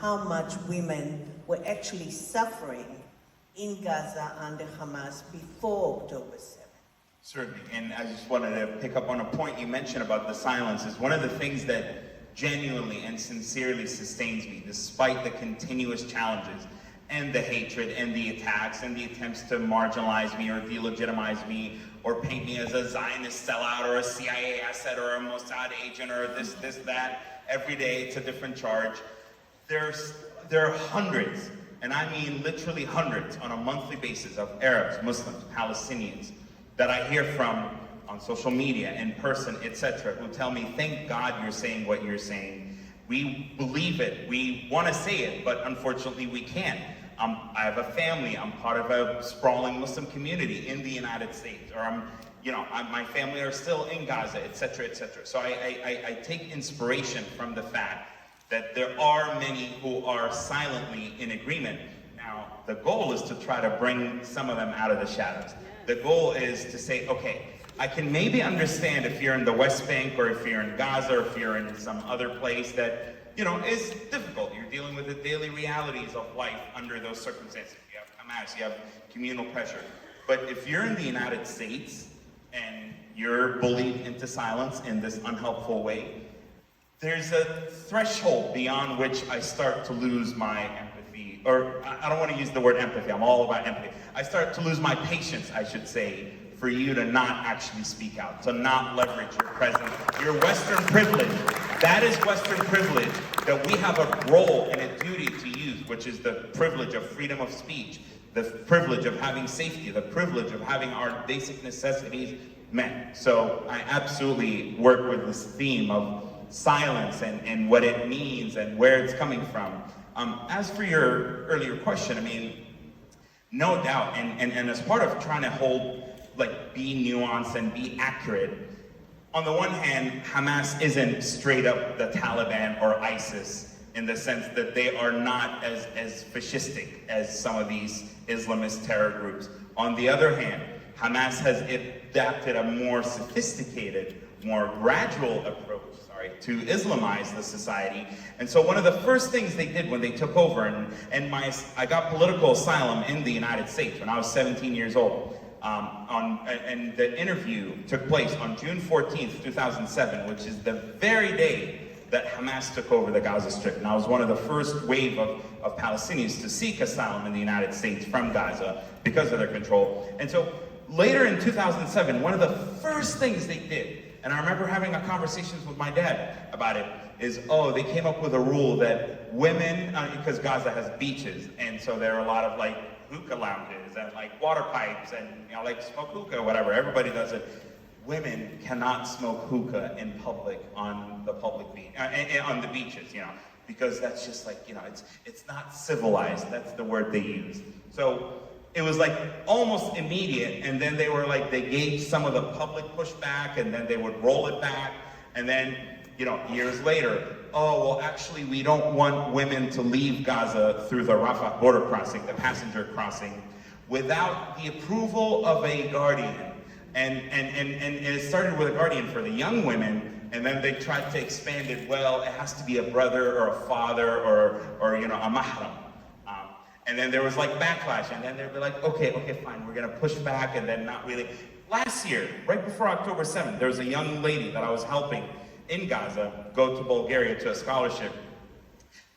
how much women were actually suffering in Gaza under Hamas before October 7th. Certainly, and I just wanted to pick up on a point you mentioned about the silence. Is one of the things that genuinely and sincerely sustains me, despite the continuous challenges and the hatred and the attacks and the attempts to marginalize me or delegitimize me or paint me as a Zionist sellout or a CIA asset or a Mossad agent or this, that. Every day it's a different charge. There are hundreds, and I mean literally hundreds on a monthly basis of Arabs, Muslims, Palestinians that I hear from on social media, in person, etc., who tell me, thank God you're saying what you're saying. We believe it, we want to say it, but unfortunately we can't. I have a family, I'm part of a sprawling Muslim community in the United States, or my family are still in Gaza, etc., etc. So I take inspiration from the fact that there are many who are silently in agreement. Now, the goal is to try to bring some of them out of the shadows. The goal is to say, okay, I can maybe understand if you're in the West Bank or if you're in Gaza or if you're in some other place that, is difficult. You're dealing with the daily realities of life under those circumstances. You have Hamas, you have communal pressure. But if you're in the United States and you're bullied into silence in this unhelpful way, there's a threshold beyond which I start to lose my empathy, or I don't want to use the word empathy, I'm all about empathy. I start to lose my patience, I should say, for you to not actually speak out, to not leverage your presence, your Western privilege. That is Western privilege that we have a role and a duty to use, which is the privilege of freedom of speech, the privilege of having safety, the privilege of having our basic necessities met. So I absolutely work with this theme of silence and what it means and where it's coming from. As for your earlier question, I mean, no doubt, and as part of trying to be nuanced and be accurate, on the one hand, Hamas isn't straight up the Taliban or ISIS in the sense that they are not as fascistic as some of these Islamist terror groups. On the other hand, Hamas has adapted a more sophisticated, more gradual approach, to Islamize the society. And so one of the first things they did when they took over, I got political asylum in the United States when I was 17 years old. And the interview took place on June 14th, 2007, which is the very day that Hamas took over the Gaza Strip. And I was one of the first wave of Palestinians to seek asylum in the United States from Gaza because of their control. And so later in 2007, one of the first things they did, and I remember having a conversation with my dad about it, is, they came up with a rule that women, because Gaza has beaches, and so there are a lot of hookah lounges and water pipes and smoke hookah, whatever, everybody does it. Women cannot smoke hookah in public on the public beach, on the beaches, because that's just it's not civilized, that's the word they use. So it was almost immediate, and then they were they gauged some of the public pushback, and then they would roll it back, and then, years later, actually we don't want women to leave Gaza through the Rafah border crossing, the passenger crossing, without the approval of a guardian. And it started with a guardian for the young women, and then they tried to expand it, it has to be a brother or a father or a mahram. And then there was backlash, and then they'd be okay, fine, we're gonna push back, and then not really. Last year, right before October 7th, there was a young lady that I was helping in Gaza go to Bulgaria to a scholarship.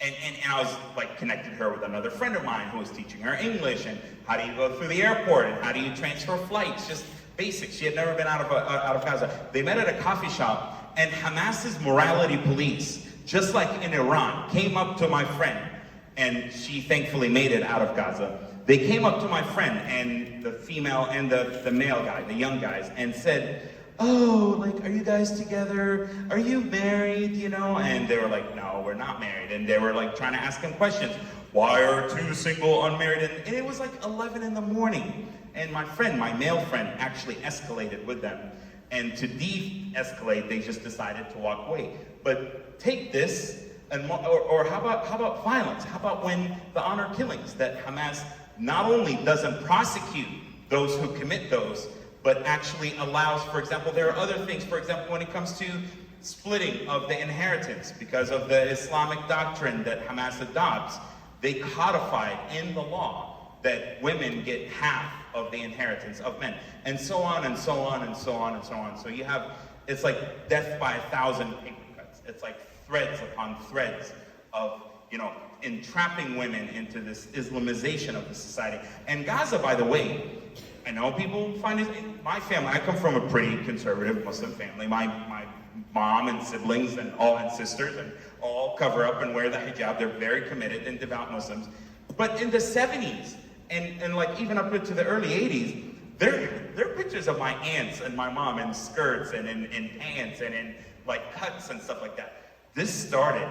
And I was connected her with another friend of mine who was teaching her English, and how do you go through the airport, and how do you transfer flights, just basics. She had never been out of Gaza. They met at a coffee shop, and Hamas's morality police, just like in Iran, came up to my friend, and she thankfully made it out of Gaza. They came up to my friend, and the female and the male guy, the young guys, and said, are you guys together? Are you married, And they were no, we're not married. And they were trying to ask him questions. Why are two single, unmarried? And it was 11 in the morning. And my friend, my male friend, actually escalated with them. And to de-escalate, they just decided to walk away. But take this, or how about violence? How about when the honor killings that Hamas not only doesn't prosecute those who commit those, but actually allows, for example, there are other things, for example, when it comes to splitting of the inheritance because of the Islamic doctrine that Hamas adopts. They codified in the law that women get half of the inheritance of men, and so on and so on and so on and so on. So you have, it's like death by 1,000 paper cuts. It's like threads upon threads of, entrapping women into this Islamization of the society. And Gaza, by the way, I know people find it, my family, I come from a pretty conservative Muslim family. My mom and siblings and sisters and all cover up and wear the hijab. They're very committed and devout Muslims. But in the 70s and like even up into the early 80s, there are pictures of my aunts and my mom in skirts and in pants and in like cuts and stuff like that. This started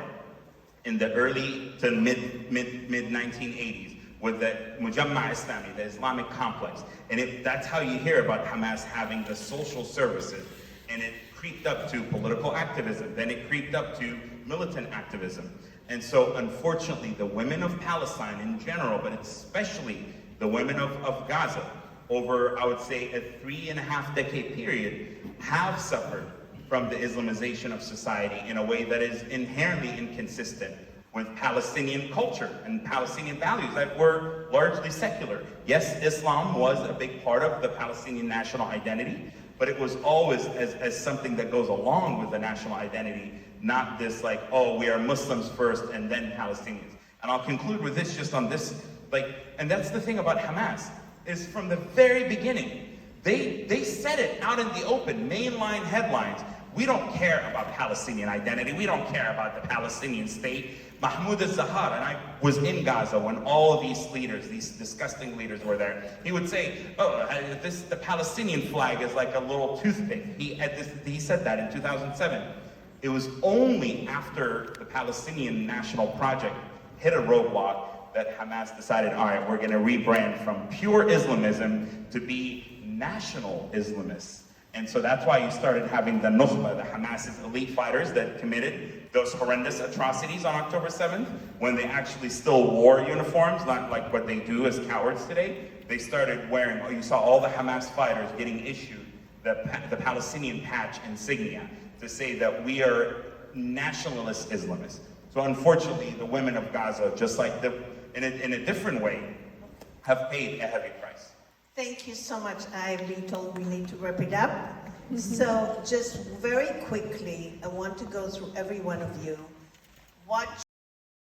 in the early to mid 1980s with the Mujamma Islami, the Islamic complex. And that's how you hear about Hamas having the social services. And it creeped up to political activism. Then it creeped up to militant activism. And so unfortunately, the women of Palestine in general, but especially the women of Gaza, over, I would say, a 3.5 decade period, have suffered from the Islamization of society in a way that is inherently inconsistent with Palestinian culture and Palestinian values that were largely secular. Yes, Islam was a big part of the Palestinian national identity, but it was always as something that goes along with the national identity, not this like, oh, we are Muslims first and then Palestinians. And I'll conclude with this, just on this, and that's the thing about Hamas, is from the very beginning, they said it out in the open, mainline headlines. We don't care about Palestinian identity. We don't care about the Palestinian state. Mahmoud al-Zahar, and I was in Gaza when all of these leaders, these disgusting leaders were there. He would say, the Palestinian flag is like a little toothpick. He said that in 2007. It was only after the Palestinian National Project hit a roadblock that Hamas decided, all right, we're going to rebrand from pure Islamism to be national Islamists. And so that's why you started having the Nukhba, the Hamas's elite fighters that committed those horrendous atrocities on October 7th, when they actually still wore uniforms, not like what they do as cowards today. They started wearing, you saw all the Hamas fighters getting issued the Palestinian patch insignia to say that we are nationalist Islamists. So unfortunately, the women of Gaza, just like in a different way, have paid a heavy price. Thank you so much. I've been told we need to wrap it up. So just very quickly, I want to go through every one of you. What